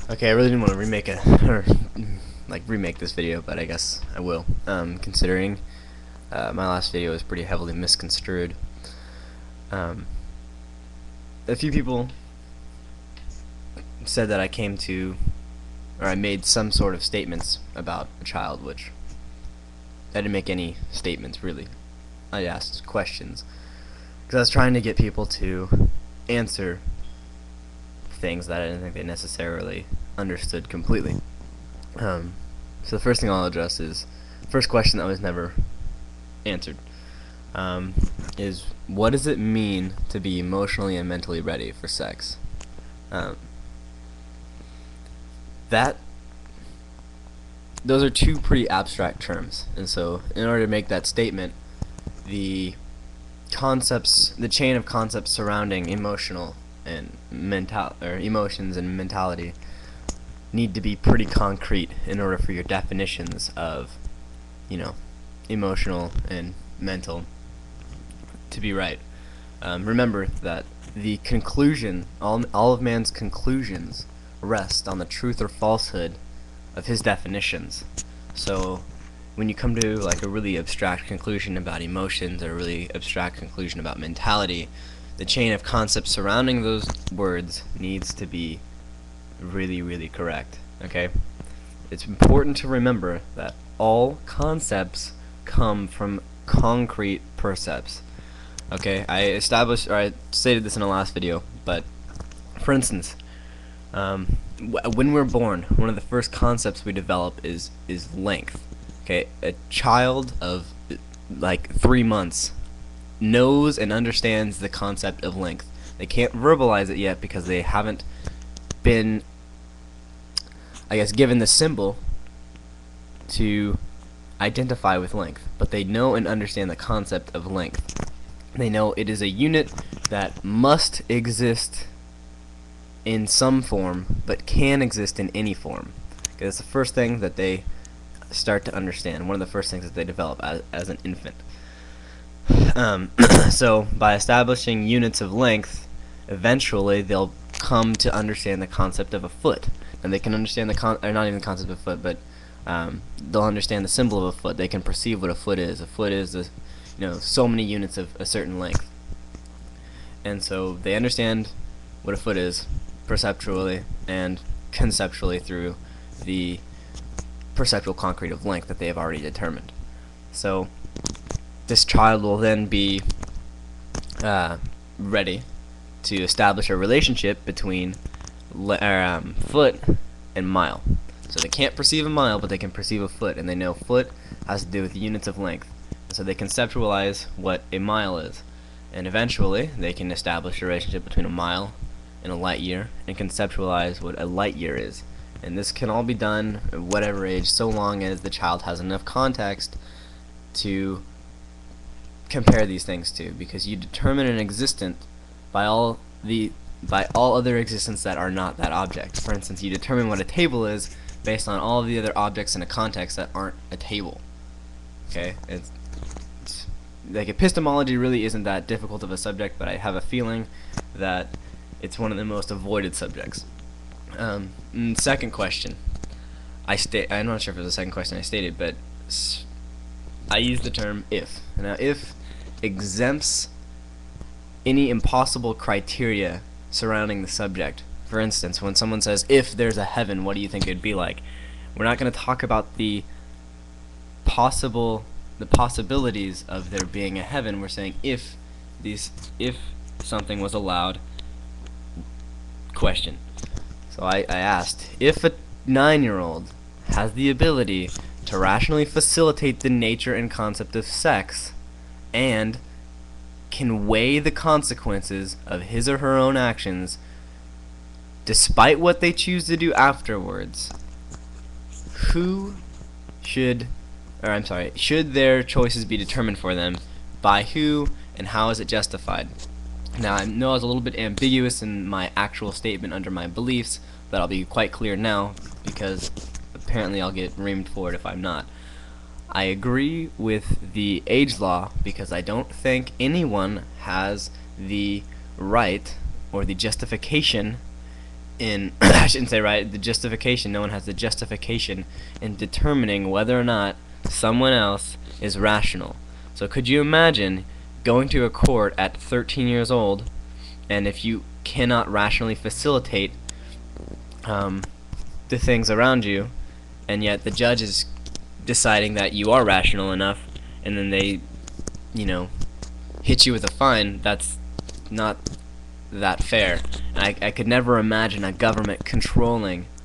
Okay, I really didn't want to remake or remake this video, but I guess I will. Considering my last video was pretty heavily misconstrued. Um, a few people said that I made some sort of statements about a child, which I didn't make any statements really. I asked questions because I was trying to get people to answer things that I didn't think they necessarily understood completely. So the first thing I'll address is first question that was never answered. Is what does it mean to be emotionally and mentally ready for sex? Those are two pretty abstract terms, and so in order to make that statement, the chain of concepts surrounding emotional and emotions and mentality need to be pretty concrete in order for your definitions of, emotional and mental to be right. Remember that the conclusion, all of man's conclusions rest on the truth or falsehood of his definitions. So when you come to a really abstract conclusion about emotions or a really abstract conclusion about mentality, the chain of concepts surrounding those words needs to be really, really correct. Okay? It's important to remember that all concepts come from concrete percepts. Okay? I stated this in the last video, but for instance, when we're born, one of the first concepts we develop is length. Okay? A child of 3 months knows and understands the concept of length. They can't verbalize it yet because they haven't been, given the symbol to identify with length, but they know and understand the concept of length. They know it is a unit that must exist in some form, but can exist in any form. Okay, that's the first thing that they start to understand, one of the first things that they develop as an infant. So by establishing units of length, eventually they'll come to understand the concept of a foot, and they can understand or not even the concept of a foot, but they'll understand the symbol of a foot. They can perceive what a foot is. A foot is so many units of a certain length, and so they understand what a foot is perceptually and conceptually through the perceptual concrete of length that they have already determined. So this child will then be ready to establish a relationship between foot and mile. So they can't perceive a mile, but they can perceive a foot, and they know foot has to do with units of length. So they conceptualize what a mile is, and eventually they can establish a relationship between a mile and a light year, and conceptualize what a light year is. And this can all be done at whatever age, so long as the child has enough context to compare these things to, because you determine an existent by all other existents that are not that object. For instance, you determine what a table is based on all of the other objects in a context that aren't a table. Okay, it's epistemology really isn't that difficult of a subject, but I have a feeling that it's one of the most avoided subjects. Second question, I'm not sure if it was the second question I stated, but I use the term if. Now, if exempts any impossible criteria surrounding the subject. For instance, when someone says, if there's a heaven, what do you think it'd be like? We're not going to talk about the possibilities of there being a heaven. We're saying if something was allowed, question. So I asked, if a 9-year-old has the ability to rationally facilitate the nature and concept of sex, and can weigh the consequences of his or her own actions despite what they choose to do afterwards, should their choices be determined for them, by who, and how is it justified? Now, I know I was a little bit ambiguous in my actual statement under my beliefs, but I'll be quite clear now, because apparently I'll get reamed for it if I'm not. I agree with the age law because I don't think anyone has the right or the justification in I shouldn't say right, the justification, no one has the justification in determining whether or not someone else is rational. So could you imagine going to a court at 13 years old, and if you cannot rationally facilitate the things around you, and yet the judge is deciding that you are rational enough, and then they, hit you with a fine? That's not that fair. And I could never imagine a government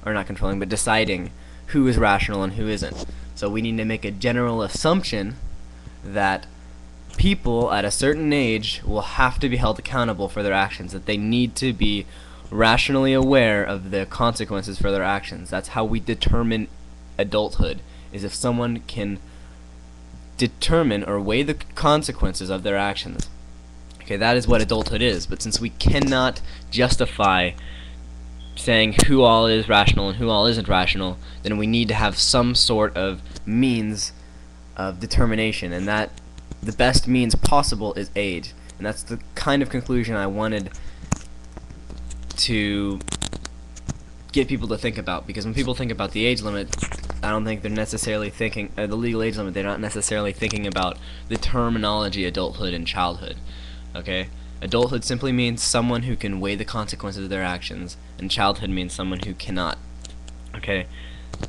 but deciding who is rational and who isn't. So we need to make a general assumption that people at a certain age will have to be held accountable for their actions, that they need to be rationally aware of the consequences for their actions. That's how we determine adulthood, is if someone can determine or weigh the consequences of their actions. Okay, that is what adulthood is. But since we cannot justify saying who all is rational and who all isn't rational, then we need to have some sort of means of determination, and that the best means possible is age. And that's the kind of conclusion I wanted to get people to think about, because when people think about the age limit, I don't think they're necessarily thinking the legal age limit. They're not necessarily thinking about the terminology adulthood and childhood. Okay, adulthood simply means someone who can weigh the consequences of their actions, and childhood means someone who cannot. Okay,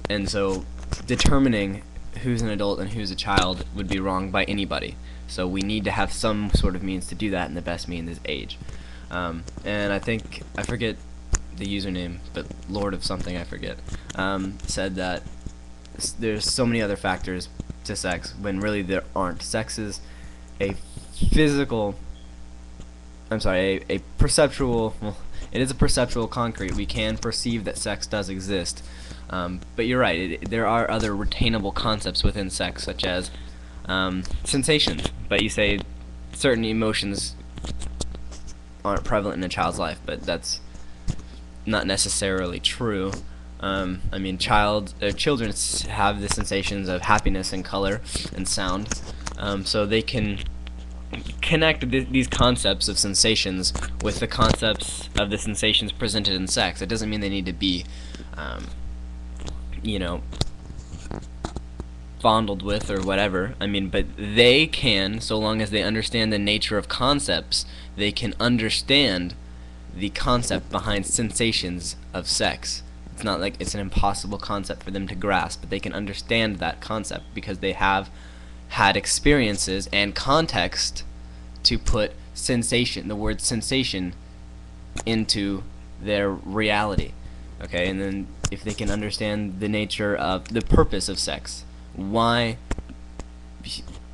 and so determining who's an adult and who's a child would be wrong by anybody. So we need to have some sort of means to do that, and the best means is age. And I think, I forget the username, but Lord of something, I forget, said that there's so many other factors to sex when really there aren't. Sex is a perceptual, well, it is a perceptual concrete. We can perceive that sex does exist. But you're right, there are other retainable concepts within sex, such as sensations. But you say certain emotions aren't prevalent in a child's life, but that's not necessarily true. I mean, children have the sensations of happiness and color and sound, so they can connect these concepts of sensations with the concepts of the sensations presented in sex. It doesn't mean they need to be, fondled with or whatever. I mean, but they can, so long as they understand the nature of concepts, they can understand the concept behind sensations of sex. It's not like it's an impossible concept for them to grasp, but they can understand that concept because they have had experiences and context to put sensation, the word sensation, into their reality. Okay, and then if they can understand the nature of the purpose of sex, why,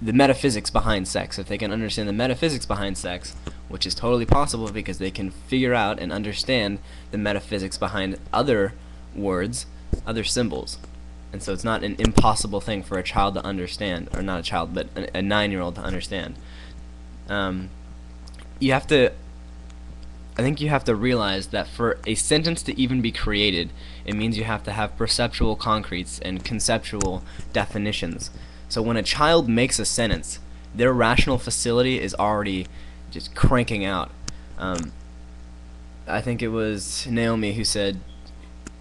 the metaphysics behind sex, if they can understand the metaphysics behind sex, which is totally possible because they can figure out and understand the metaphysics behind other words, other symbols. And so it's not an impossible thing for a child to understand, or not a child, but a 9-year-old to understand. I think you have to realize that for a sentence to even be created, it means you have to have perceptual concretes and conceptual definitions. So when a child makes a sentence, their rational facility is already just cranking out. I think it was Naomi who said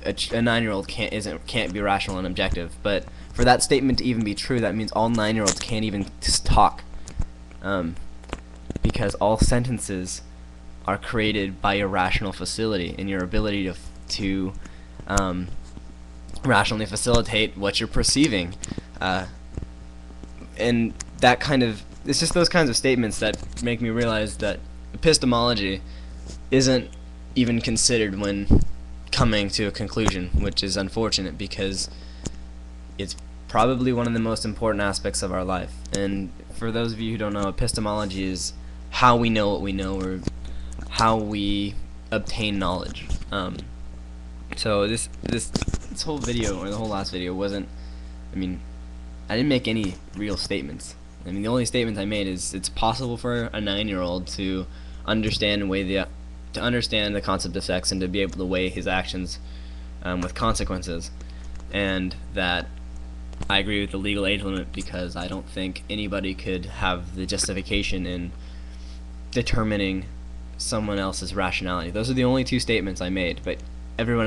a 9-year-old can't be rational and objective. But for that statement to even be true, that means all 9-year-olds can't even just talk, because all sentences are created by your rational facility and your ability to rationally facilitate what you're perceiving. And that kind of, it's just those kinds of statements that make me realize that epistemology isn't even considered when coming to a conclusion, which is unfortunate because it's probably one of the most important aspects of our life. And for those of you who don't know, epistemology is how we know what we know, or how we obtain knowledge. So this whole video, or the whole last video, wasn't, I mean, I didn't make any real statements. I mean, the only statements I made is it's possible for a 9-year-old to understand and understand the concept of sex and to be able to weigh his actions with consequences, and that I agree with the legal age limit because I don't think anybody could have the justification in determining someone else's rationality. Those are the only two statements I made, but everyone else